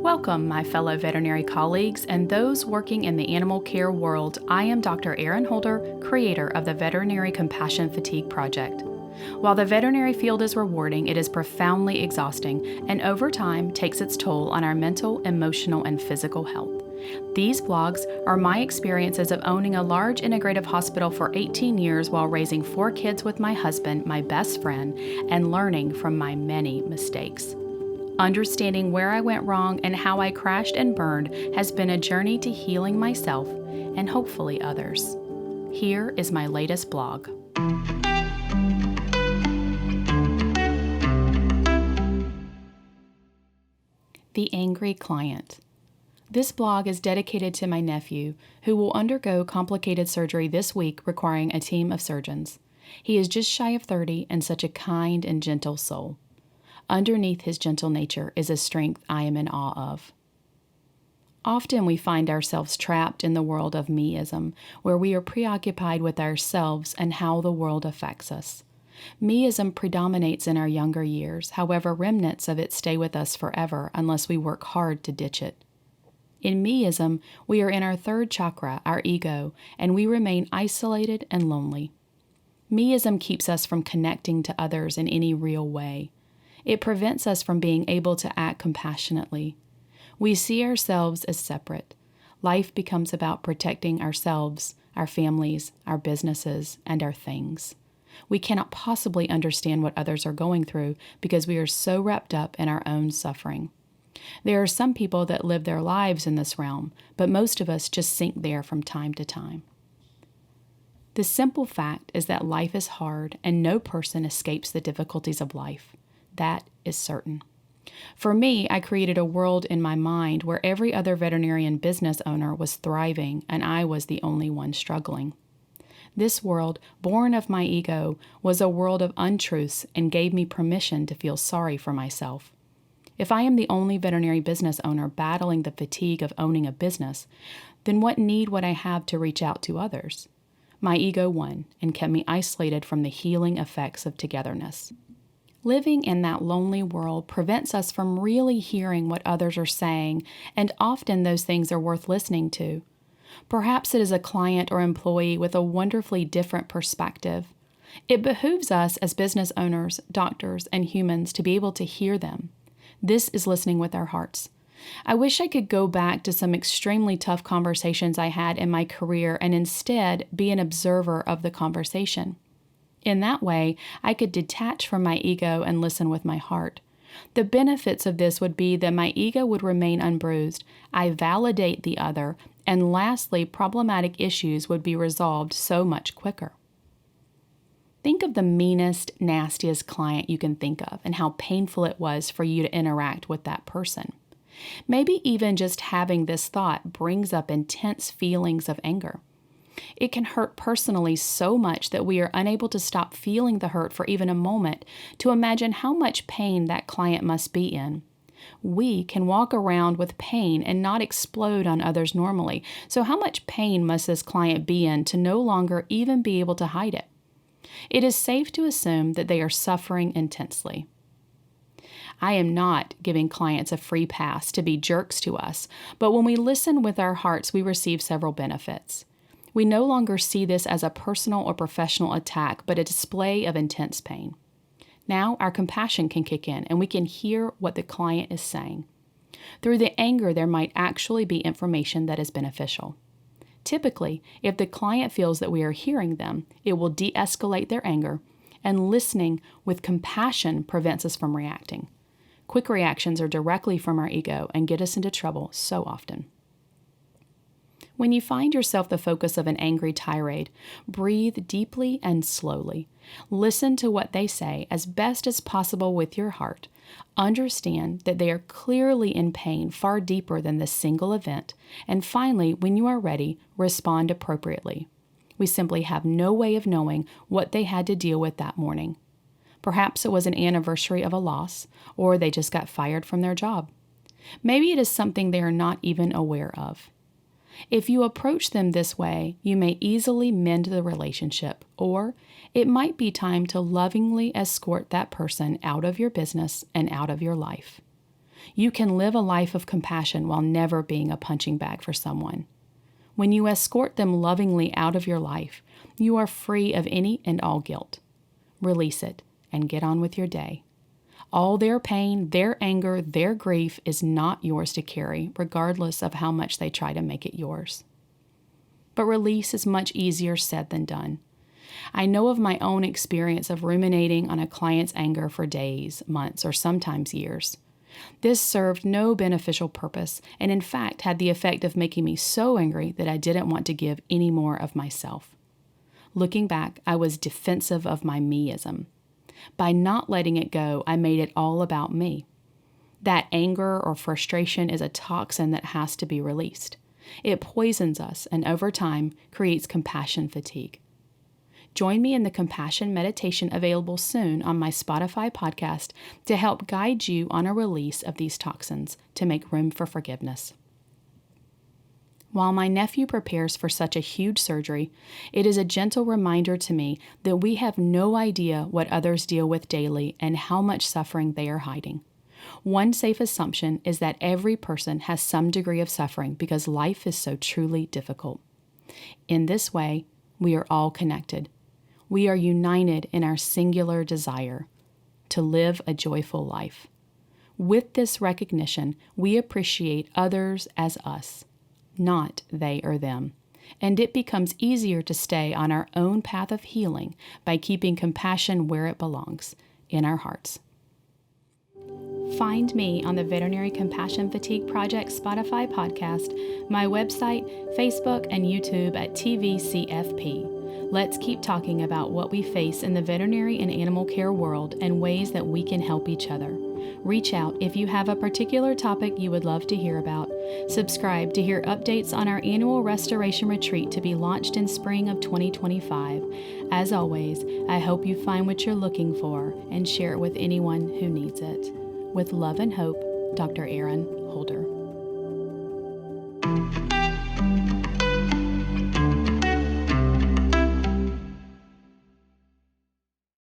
Welcome, my fellow veterinary colleagues and those working in the animal care world. I am Dr. Erin Holder, creator of the Veterinary Compassion Fatigue Project. While the veterinary field is rewarding, it is profoundly exhausting and over time takes its toll on our mental, emotional, and physical health. These blogs are my experiences of owning a large integrative hospital for 18 years while raising 4 kids with my husband, my best friend, and learning from my many mistakes. Understanding where I went wrong and how I crashed and burned has been a journey to healing myself and hopefully others. Here is my latest blog. The Angry Client. This blog is dedicated to my nephew, who will undergo complicated surgery this week requiring a team of surgeons. He is just shy of 30 and such a kind and gentle soul. Underneath his gentle nature is a strength I am in awe of. Often we find ourselves trapped in the world of meism, where we are preoccupied with ourselves and how the world affects us. Meism predominates in our younger years, however, remnants of it stay with us forever unless we work hard to ditch it. In meism, we are in our third chakra, our ego, and we remain isolated and lonely. Meism keeps us from connecting to others in any real way. It prevents us from being able to act compassionately. We see ourselves as separate. Life becomes about protecting ourselves, our families, our businesses, and our things. We cannot possibly understand what others are going through because we are so wrapped up in our own suffering. There are some people that live their lives in this realm, but most of us just sink there from time to time. The simple fact is that life is hard and no person escapes the difficulties of life. That is certain. For me, I created a world in my mind where every other veterinarian business owner was thriving and I was the only one struggling. This world, born of my ego, was a world of untruths and gave me permission to feel sorry for myself. If I am the only veterinary business owner battling the fatigue of owning a business, then what need would I have to reach out to others? My ego won and kept me isolated from the healing effects of togetherness. Living in that lonely world prevents us from really hearing what others are saying, and often those things are worth listening to. Perhaps it is a client or employee with a wonderfully different perspective. It behooves us as business owners, doctors, and humans to be able to hear them. This is listening with our hearts. I wish I could go back to some extremely tough conversations I had in my career and instead be an observer of the conversation. In that way, I could detach from my ego and listen with my heart. The benefits of this would be that my ego would remain unbruised, I validate the other, and lastly, problematic issues would be resolved so much quicker. Think of the meanest, nastiest client you can think of and how painful it was for you to interact with that person. Maybe even just having this thought brings up intense feelings of anger. It can hurt personally so much that we are unable to stop feeling the hurt for even a moment to imagine how much pain that client must be in. We can walk around with pain and not explode on others normally, so how much pain must this client be in to no longer even be able to hide it? It is safe to assume that they are suffering intensely. I am not giving clients a free pass to be jerks to us, but when we listen with our hearts, we receive several benefits. We no longer see this as a personal or professional attack, but a display of intense pain. Now our compassion can kick in and we can hear what the client is saying. Through the anger, there might actually be information that is beneficial. Typically, if the client feels that we are hearing them, it will de-escalate their anger, and listening with compassion prevents us from reacting. Quick reactions are directly from our ego and get us into trouble so often. When you find yourself the focus of an angry tirade, breathe deeply and slowly. Listen to what they say as best as possible with your heart. Understand that they are clearly in pain far deeper than this single event. And finally, when you are ready, respond appropriately. We simply have no way of knowing what they had to deal with that morning. Perhaps it was an anniversary of a loss, or they just got fired from their job. Maybe it is something they are not even aware of. If you approach them this way, you may easily mend the relationship, or it might be time to lovingly escort that person out of your business and out of your life. You can live a life of compassion while never being a punching bag for someone. When you escort them lovingly out of your life, you are free of any and all guilt. Release it and get on with your day. All their pain, their anger, their grief is not yours to carry, regardless of how much they try to make it yours. But release is much easier said than done. I know of my own experience of ruminating on a client's anger for days, months, or sometimes years. This served no beneficial purpose, and in fact had the effect of making me so angry that I didn't want to give any more of myself. Looking back, I was defensive of my meism. By not letting it go, I made it all about me. That anger or frustration is a toxin that has to be released. It poisons us and over time creates compassion fatigue. Join me in the compassion meditation available soon on my Spotify podcast to help guide you on a release of these toxins to make room for forgiveness. While my nephew prepares for such a huge surgery, it is a gentle reminder to me that we have no idea what others deal with daily and how much suffering they are hiding. One safe assumption is that every person has some degree of suffering because life is so truly difficult. In this way, we are all connected. We are united in our singular desire to live a joyful life. With this recognition, we appreciate others as us, not they or them, and it becomes easier to stay on our own path of healing by keeping compassion where it belongs, in our hearts. Find me on the Veterinary Compassion Fatigue Project Spotify podcast, my website, Facebook, and YouTube at TVCFP. Let's keep talking about what we face in the veterinary and animal care world and ways that we can help each other. Reach out if you have a particular topic you would love to hear about. Subscribe to hear updates on our annual restoration retreat to be launched in spring of 2025. As always, I hope you find what you're looking for and share it with anyone who needs it. With love and hope, Dr. Erin Holder.